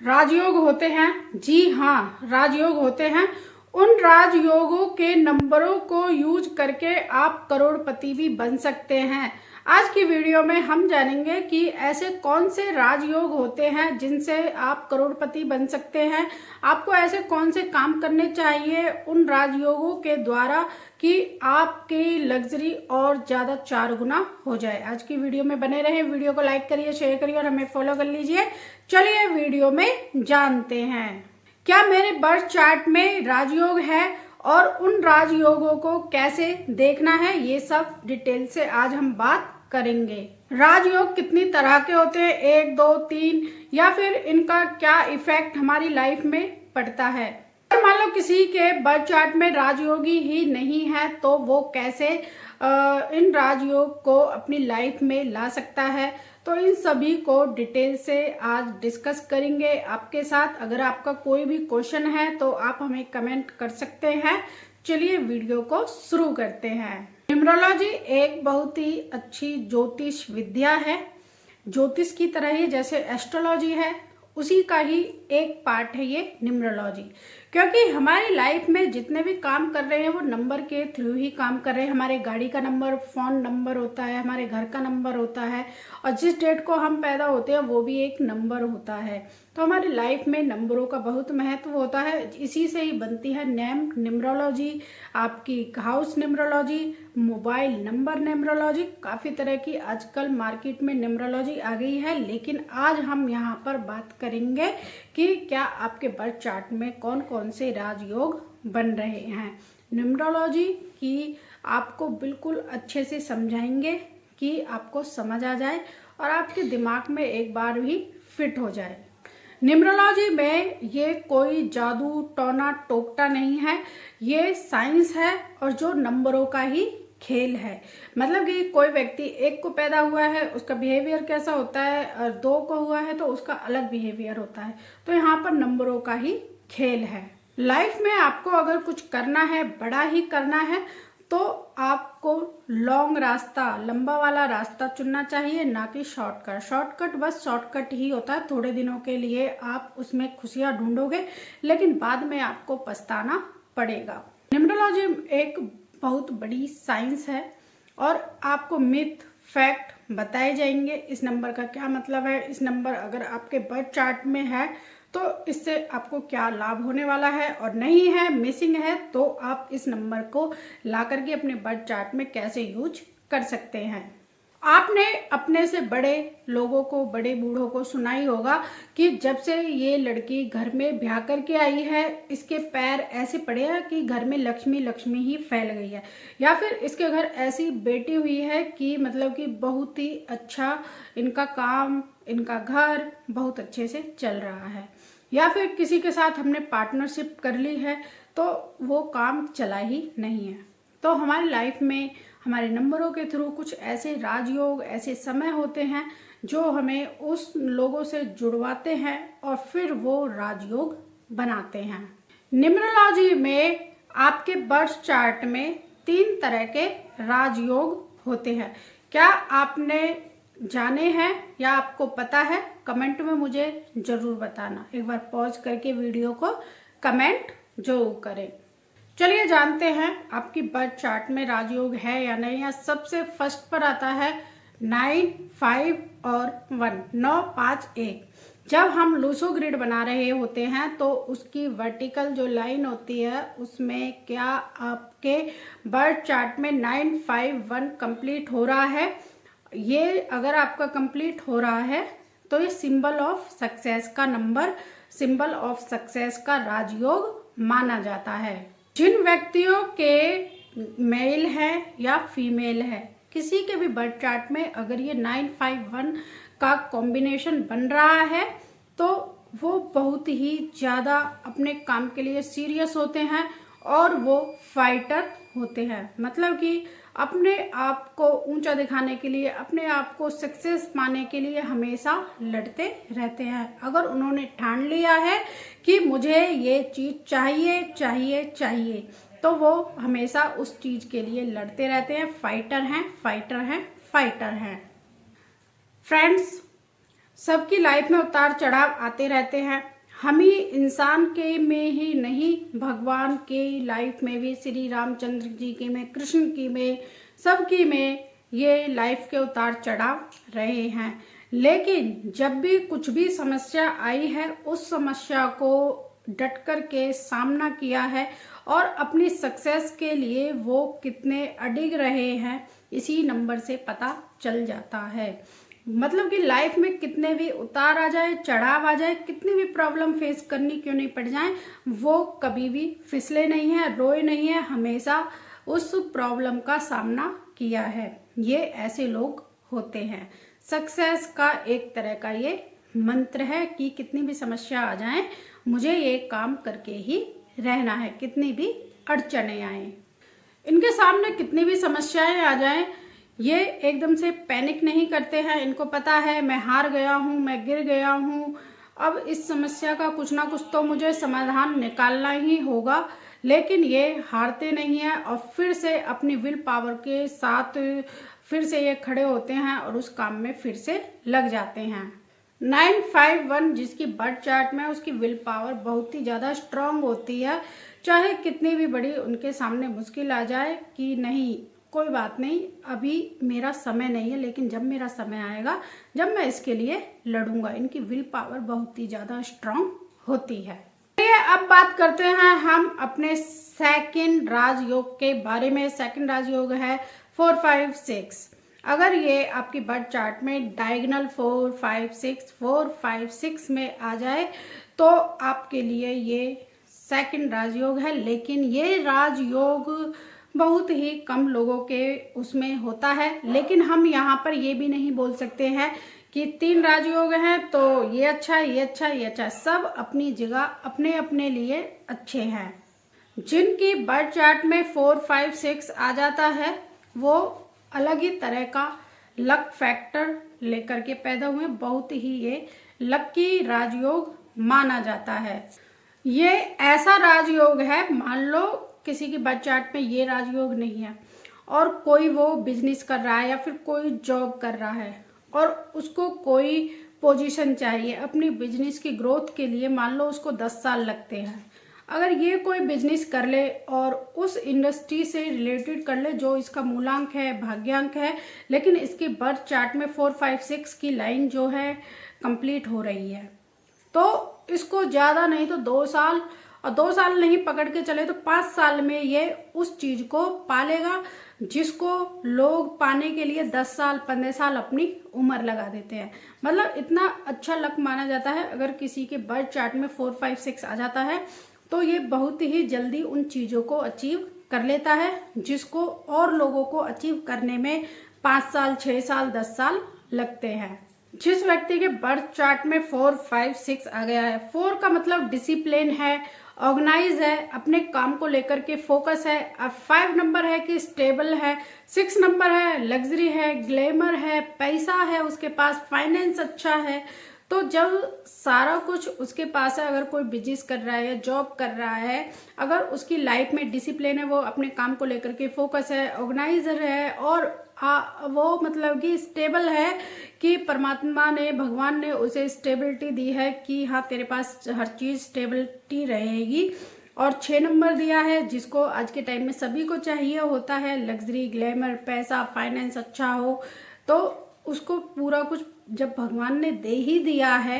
राजयोग होते हैं। जी हाँ, राजयोग होते हैं। उन राजयोगों के नंबरों को यूज करके आप करोड़पति भी बन सकते हैं। आज की वीडियो में हम जानेंगे कि ऐसे कौन से राजयोग होते हैं जिनसे आप करोड़पति बन सकते हैं। आपको ऐसे कौन से काम करने चाहिए उन राजयोगों के द्वारा कि आपकी लग्जरी और ज्यादा 4 गुना हो जाए। आज की वीडियो में बने रहें। वीडियो को लाइक करिए, शेयर करिए और हमें फॉलो कर लीजिए। चलिए वीडियो में जानते हैं। क्या मेरे बर्थ चार्ट में राजयोग है और उन राजयोगों को कैसे देखना है, ये सब डिटेल से आज हम बात करेंगे। राजयोग कितनी तरह के होते हैं, 1, 2, 3, या फिर इनका क्या इफेक्ट हमारी लाइफ में पड़ता है। अगर मान लो किसी के बर्थ चार्ट में राजयोगी ही नहीं है तो वो कैसे इन राजयोग को अपनी लाइफ में ला सकता है, तो इन सभी को डिटेल से आज डिस्कस करेंगे आपके साथ। अगर आपका कोई भी क्वेश्चन है तो आप हमें कमेंट कर सकते हैं। चलिए वीडियो को शुरू करते हैं। न्यूमरोलॉजी एक बहुत ही अच्छी ज्योतिष विद्या है। ज्योतिष की तरह ही जैसे एस्ट्रोलॉजी है, उसी का ही एक पार्ट है ये न्यूमरोलॉजी। क्योंकि हमारी लाइफ में जितने भी काम कर रहे हैं वो नंबर के थ्रू ही काम कर रहे हैं। हमारे गाड़ी का नंबर, फोन नंबर होता है, हमारे घर का नंबर होता है, और जिस डेट को हम पैदा होते हैं वो भी एक नंबर होता है। तो हमारी लाइफ में नंबरों का बहुत महत्व होता है। इसी से ही बनती है नेम न्यूमरोलॉजी, आपकी house numerology, mobile number numerology. काफी तरह की आजकल मार्केट में न्यूमरोलॉजी आ गई है, लेकिन आज हम यहाँ पर बात करेंगे कि क्या आपके बर्थ चार्ट में कौन कौन से राजयोग बन रहे हैं। न्यूमरोलॉजी की आपको बिल्कुल अच्छे से समझाएंगे कि आपको समझ आ जाए और आपके दिमाग में एक बार भी फिट हो जाए। न्यूमरोलॉजी में ये कोई जादू टोना टोकटा नहीं है, ये साइंस है और जो नंबरों का ही खेल है। मतलब कि कोई व्यक्ति 1 को पैदा हुआ है, उसका बिहेवियर कैसा होता है, और 2 को हुआ है तो उसका अलग बिहेवियर होता है। तो यहाँ पर नंबरों का ही खेल है। लाइफ में आपको अगर कुछ करना है, बड़ा ही करना है, तो आपको लॉन्ग रास्ता, लंबा वाला रास्ता चुनना चाहिए, ना कि शॉर्टकट। शॉर्टकट बस शॉर्टकट ही होता है, थोड़े दिनों के लिए आप उसमें खुशियां ढूंढोगे, लेकिन बाद में आपको पछताना पड़ेगा। न्यूमरोलॉजी एक बहुत बड़ी साइंस है और आपको मिथ फैक्ट बताए जाएंगे। इस नंबर का क्या मतलब है, इस नंबर अगर आपके बर्थ चार्ट में है तो इससे आपको क्या लाभ होने वाला है, और नहीं है, मिसिंग है, तो आप इस नंबर को ला करके अपने बर्थ चार्ट में कैसे यूज कर सकते हैं। आपने अपने से बड़े लोगों को, बड़े बूढ़ों को सुना ही होगा कि जब से ये लड़की घर में ब्याह करके आई है, इसके पैर ऐसे पड़े हैं कि घर में लक्ष्मी लक्ष्मी ही फैल गई है, या फिर इसके घर ऐसी बेटी हुई है कि मतलब कि बहुत ही अच्छा इनका काम, इनका घर बहुत अच्छे से चल रहा है, या फिर किसी के साथ हमने पार्टनरशिप कर ली है तो वो काम चला ही नहीं है। तो हमारी लाइफ में हमारे नंबरों के थ्रू कुछ ऐसे राजयोग, ऐसे समय होते हैं जो हमें उस लोगों से जुड़वाते हैं और फिर वो राजयोग बनाते हैं। न्यूमरोलॉजी में आपके बर्थ चार्ट में 3 तरह के राजयोग होते हैं। क्या आपने जाने हैं या आपको पता है? कमेंट में मुझे जरूर बताना। एक बार पॉज करके वीडियो को कमेंट जरूर करें। चलिए जानते हैं आपकी बर्थ चार्ट में राजयोग है या नहीं है। सबसे फर्स्ट पर आता है 9, 5 और 1, 9, 5, 1। जब हम लूसो ग्रिड बना रहे होते हैं तो उसकी वर्टिकल जो लाइन होती है उसमें क्या आपके बर्थ चार्ट में 9, 5, 1 कंप्लीट हो रहा है। ये अगर आपका कंप्लीट हो रहा है तो ये सिंबल ऑफ सक्सेस का नंबर, सिंबल ऑफ सक्सेस का राजयोग माना जाता है। जिन व्यक्तियों के मेल है या फीमेल है, किसी के भी बर्थ चार्ट में अगर ये 9, 5, 1 का कॉम्बिनेशन बन रहा है तो वो बहुत ही ज्यादा अपने काम के लिए सीरियस होते हैं और वो फाइटर होते हैं। मतलब कि अपने आप को ऊंचा दिखाने के लिए, अपने आप को सक्सेस पाने के लिए हमेशा लड़ते रहते हैं। अगर उन्होंने ठान लिया है कि मुझे ये चीज चाहिए चाहिए चाहिए, तो वो हमेशा उस चीज के लिए लड़ते रहते हैं। फाइटर हैं, फाइटर हैं, फाइटर हैं। फ्रेंड्स, सबकी लाइफ में उतार चढ़ाव आते रहते हैं। हम ही इंसान के में ही नहीं, भगवान के लाइफ में भी, श्री रामचंद्र जी के में, कृष्ण की में, सबकी में ये लाइफ के उतार चढ़ाव रहे हैं। लेकिन जब भी कुछ भी समस्या आई है, उस समस्या को डट कर के सामना किया है और अपनी सक्सेस के लिए वो कितने अडिग रहे हैं, इसी नंबर से पता चल जाता है। मतलब कि लाइफ में कितने भी उतार आ जाए, चढ़ाव आ जाए, कितनी भी प्रॉब्लम फेस करनी क्यों नहीं पड़ जाए, वो कभी भी फिसले नहीं है, रोए नहीं है, हमेशा उस प्रॉब्लम का सामना किया है। ये ऐसे लोग होते हैं। सक्सेस का एक तरह का ये मंत्र है कि कितनी भी समस्या आ जाए, मुझे ये काम करके ही रहना है, कितनी भी अड़चने आए। इनके सामने कितनी भी समस्याएं आ जाएं, ये एकदम से पैनिक नहीं करते हैं। इनको पता है मैं हार गया हूँ, मैं गिर गया हूँ, अब इस समस्या का कुछ ना कुछ तो मुझे समाधान निकालना ही होगा। लेकिन ये हारते नहीं है और फिर से अपनी विल पावर के साथ फिर से ये खड़े होते हैं और उस काम में फिर से लग जाते हैं। 951 जिसकी बर्थ चार्ट में, उसकी विल पावर बहुत ही ज़्यादा स्ट्रांग होती है। चाहे कितनी भी बड़ी उनके सामने मुश्किल आ जाए कि नहीं, कोई बात नहीं, अभी मेरा समय नहीं है, लेकिन जब मेरा समय आएगा, जब मैं इसके लिए लड़ूंगा। इनकी विल पावर बहुत ही ज़्यादा स्ट्रांग होती है। अब बात करते हैं हम अपने सेकंड राजयोग के बारे में। सेकंड राजयोग है 4, 5, 6। अगर ये आपकी बर्थ चार्ट में डायगोनल 4, 5, 6, 4, 5, 6 में आ जाए तो आपके लिए ये सेकंड राजयोग है। लेकिन ये राजयोग बहुत ही कम लोगों के उसमें होता है। लेकिन हम यहाँ पर ये भी नहीं बोल सकते हैं कि 3 राजयोग हैं तो ये अच्छा है, ये अच्छा है, ये अच्छा है। सब अपनी जगह अपने अपने लिए अच्छे हैं। जिनकी बर्थ चार्ट में 4, 5, 6 आ जाता है वो अलग ही तरह का लक फैक्टर लेकर के पैदा हुए, बहुत ही ये लकी राजयोग माना जाता है। ये ऐसा राजयोग है, मान लो किसी की बर्थ चार्ट में ये राजयोग नहीं है और कोई वो बिजनेस कर रहा है या फिर कोई जॉब कर रहा है और उसको कोई पोजीशन चाहिए अपनी बिजनेस की ग्रोथ के लिए, मान लो उसको 10 साल लगते हैं। अगर ये कोई बिजनेस कर ले और उस इंडस्ट्री से रिलेटेड कर ले जो इसका मूलांक है, भाग्यांक है, लेकिन इसकी बर्थ चार्ट में 4, 5, 6 की लाइन जो है कंप्लीट हो रही है, तो इसको ज़्यादा नहीं तो 2 साल, और 2 साल नहीं पकड़ के चले तो 5 साल में ये उस चीज को पालेगा जिसको लोग पाने के लिए 10 साल 15 साल अपनी उम्र लगा देते हैं। मतलब इतना अच्छा लक माना जाता है। अगर किसी के बर्थ चार्ट में 4, 5, 6 आ जाता है तो ये बहुत ही जल्दी उन चीजों को अचीव कर लेता है जिसको और लोगों को अचीव करने में 5 साल 6 साल 10 साल लगते हैं। जिस व्यक्ति के बर्थ चार्ट में 4, 5, 6 आ गया है, 4 का मतलब डिसिप्लिन है, ऑर्गेनाइज है, अपने काम को लेकर के फोकस है। अब 5 नंबर है कि स्टेबल है, 6 नंबर है लग्जरी है, ग्लैमर है, पैसा है उसके पास, फाइनेंस अच्छा है। तो जब सारा कुछ उसके पास है, अगर कोई बिजनेस कर रहा है या जॉब कर रहा है, अगर उसकी लाइफ में डिसिप्लिन है, वो अपने काम को लेकर के फोकस है, ऑर्गेनाइजर है और वो मतलब कि स्टेबल है कि परमात्मा ने, भगवान ने उसे स्टेबिलिटी दी है कि हाँ तेरे पास हर चीज स्टेबिलिटी रहेगी। और 6 नंबर दिया है जिसको आज के टाइम में सभी को चाहिए होता है, लग्जरी, ग्लैमर, पैसा, फाइनेंस अच्छा हो। तो उसको पूरा कुछ जब भगवान ने दे ही दिया है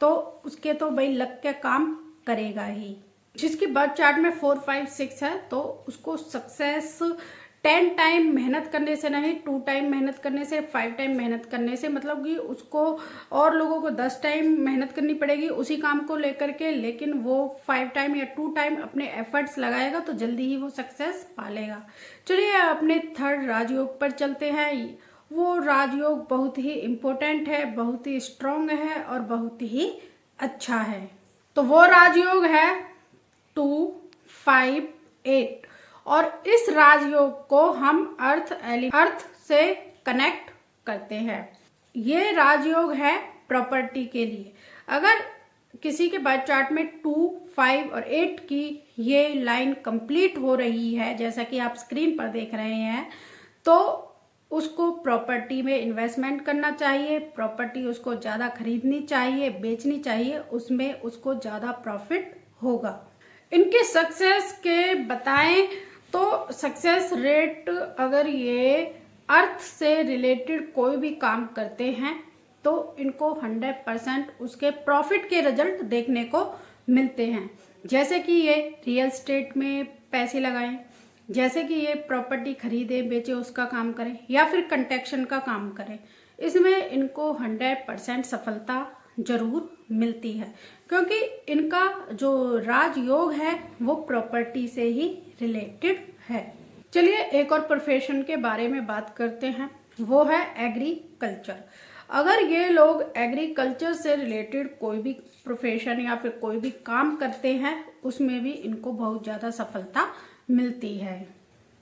तो उसके तो भाई लक के काम करेगा ही। जिसकी बर्थ चार्ट में 4, 5, 6 है तो उसको सक्सेस 10 टाइम मेहनत करने से नहीं, 2 टाइम मेहनत करने से, 5 टाइम मेहनत करने से, मतलब कि उसको और लोगों को 10 टाइम मेहनत करनी पड़ेगी उसी काम को लेकर के, लेकिन वो 5 टाइम या 2 टाइम अपने एफर्ट्स लगाएगा तो जल्दी ही वो सक्सेस पालेगा। चलिए अपने थर्ड राजयोग पर चलते हैं। वो राजयोग बहुत ही इम्पोर्टेंट है, बहुत ही स्ट्रांग है और बहुत ही अच्छा है। तो वो राजयोग है 2, 5, 8 और इस राजयोग को हम अर्थ से कनेक्ट करते हैं। ये राजयोग है प्रॉपर्टी के लिए। अगर किसी के बर्थ चार्ट में 2, 5 और 8 की ये लाइन कंप्लीट हो रही है, जैसा कि आप स्क्रीन पर देख रहे हैं, तो उसको प्रॉपर्टी में इन्वेस्टमेंट करना चाहिए, प्रॉपर्टी उसको ज़्यादा खरीदनी चाहिए, बेचनी चाहिए, उसमें उसको ज़्यादा प्रॉफिट होगा। इनके सक्सेस के बताएं तो सक्सेस रेट, अगर ये अर्थ से रिलेटेड कोई भी काम करते हैं तो इनको 100% उसके प्रॉफिट के रिजल्ट देखने को मिलते हैं। जैसे कि ये रियल एस्टेट में पैसे लगाएं, जैसे कि ये प्रॉपर्टी खरीदे बेचे उसका काम करें, या फिर कंस्ट्रक्शन का काम करें, इसमें इनको 100% सफलता जरूर मिलती है, क्योंकि इनका जो राजयोग है वो प्रॉपर्टी से ही रिलेटेड है। चलिए एक और प्रोफेशन के बारे में बात करते हैं, वो है एग्रीकल्चर। अगर ये लोग एग्रीकल्चर से रिलेटेड कोई भी प्रोफेशन या फिर कोई भी काम करते हैं उसमें भी इनको बहुत ज़्यादा सफलता मिलती है।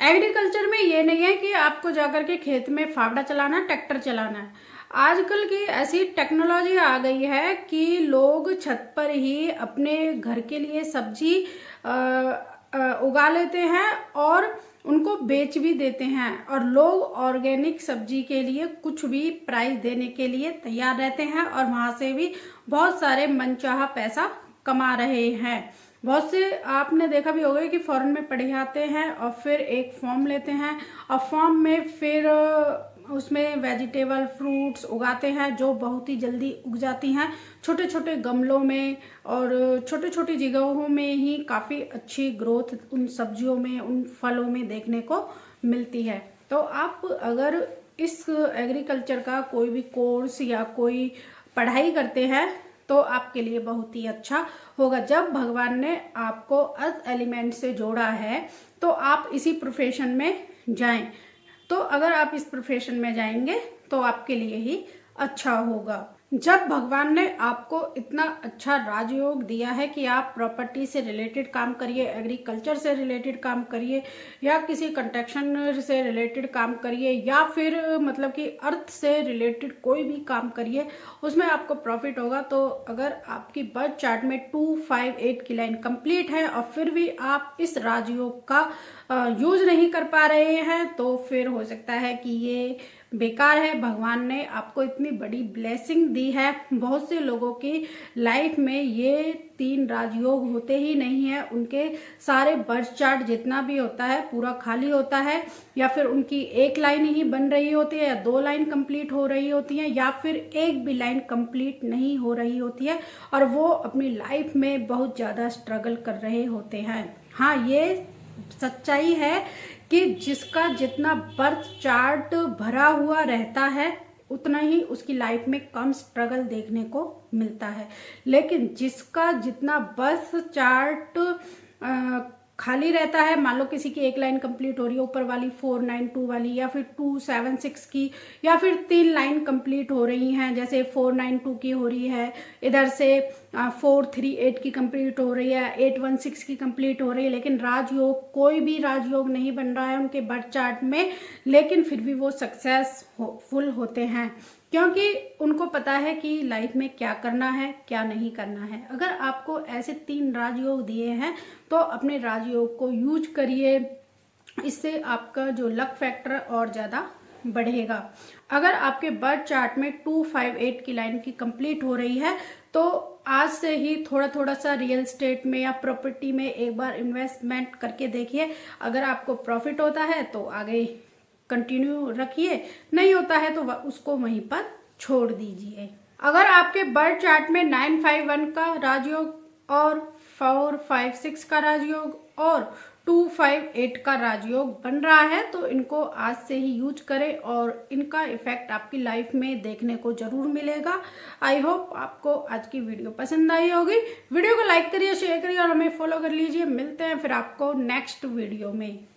एग्रीकल्चर में ये नहीं है कि आपको जाकर के खेत में फावड़ा चलाना, ट्रैक्टर चलाना है। आजकल की ऐसी टेक्नोलॉजी आ गई है कि लोग छत पर ही अपने घर के लिए सब्जी उगा लेते हैं और उनको बेच भी देते हैं, और लोग ऑर्गेनिक सब्जी के लिए कुछ भी प्राइस देने के लिए तैयार रहते हैं और वहां से भी बहुत सारे मनचाहा पैसा कमा रहे हैं। बहुत से आपने देखा भी होगा कि फॉरेन में पढ़े आते हैं और फिर एक फॉर्म लेते हैं और फॉर्म में फिर उसमें वेजिटेबल फ्रूट्स उगाते हैं जो बहुत ही जल्दी उग जाती हैं छोटे छोटे गमलों में, और छोटे छोटी जगहों में ही काफ़ी अच्छी ग्रोथ उन सब्जियों में, उन फलों में देखने को मिलती है। तो आप अगर इस एग्रीकल्चर का कोई भी कोर्स या कोई पढ़ाई करते हैं तो आपके लिए बहुत ही अच्छा होगा। जब भगवान ने आपको अर्थ एलिमेंट से जोड़ा है तो आप इसी प्रोफेशन में जाएं। तो अगर आप इस प्रोफेशन में जाएंगे तो आपके लिए ही अच्छा होगा। जब भगवान ने आपको इतना अच्छा राजयोग दिया है कि आप प्रॉपर्टी से रिलेटेड काम करिए, एग्रीकल्चर से रिलेटेड काम करिए, या किसी कंस्ट्रक्शन से रिलेटेड काम करिए, या फिर मतलब कि अर्थ से रिलेटेड कोई भी काम करिए, उसमें आपको प्रॉफिट होगा। तो अगर आपकी बर्थ चार्ट में 258 की लाइन कंप्लीट है और फिर भी आप इस राजयोग का यूज नहीं कर पा रहे हैं तो फिर हो सकता है कि ये बेकार है। भगवान ने आपको इतनी बड़ी ब्लेसिंग दी है। बहुत से लोगों की लाइफ में ये 3 राजयोग होते ही नहीं है, उनके सारे बर्थ चार्ट जितना भी होता है पूरा खाली होता है, या फिर उनकी एक लाइन ही बन रही होती है, या 2 लाइन कंप्लीट हो रही होती है, या फिर एक भी लाइन कंप्लीट नहीं हो रही होती है, और वो अपनी लाइफ में बहुत ज्यादा स्ट्रगल कर रहे होते हैं। हाँ, ये सच्चाई है कि जिसका जितना बर्थ चार्ट भरा हुआ रहता है उतना ही उसकी लाइफ में कम स्ट्रगल देखने को मिलता है, लेकिन जिसका जितना बर्थ चार्ट खाली रहता है, मान लो किसी की एक लाइन कंप्लीट हो रही है ऊपर वाली 492 वाली, या फिर 276 की, या फिर 3 लाइन कंप्लीट हो रही हैं, जैसे 492 की हो रही है, इधर से 438 की कंप्लीट हो रही है, 816 की कंप्लीट हो रही है, लेकिन राजयोग कोई भी राजयोग नहीं बन रहा है उनके बर्थ चार्ट में, लेकिन फिर भी वो सक्सेसफुल होते हैं, क्योंकि उनको पता है कि लाइफ में क्या करना है क्या नहीं करना है। अगर आपको ऐसे 3 राजयोग दिए हैं तो अपने राजयोग को यूज करिए, इससे आपका जो लक फैक्टर और ज्यादा बढ़ेगा। अगर आपके बर्थ चार्ट में 258 की लाइन की कंप्लीट हो रही है तो आज से ही थोड़ा थोड़ा सा रियल एस्टेट में या प्रॉपर्टी में एक बार इन्वेस्टमेंट करके देखिए। अगर आपको प्रॉफिट होता है तो आगे कंटिन्यू रखिए, नहीं होता है तो उसको वहीं पर छोड़ दीजिए। अगर आपके बर्थ चार्ट में 951 का राजयोग और 456 का राजयोग और 258 का राजयोग बन रहा है तो इनको आज से ही यूज करें और इनका इफेक्ट आपकी लाइफ में देखने को जरूर मिलेगा। आई होप आपको आज की वीडियो पसंद आई होगी। वीडियो को लाइक करिए, शेयर करिए और हमें फॉलो कर लीजिए। मिलते हैं फिर आपको नेक्स्ट वीडियो में।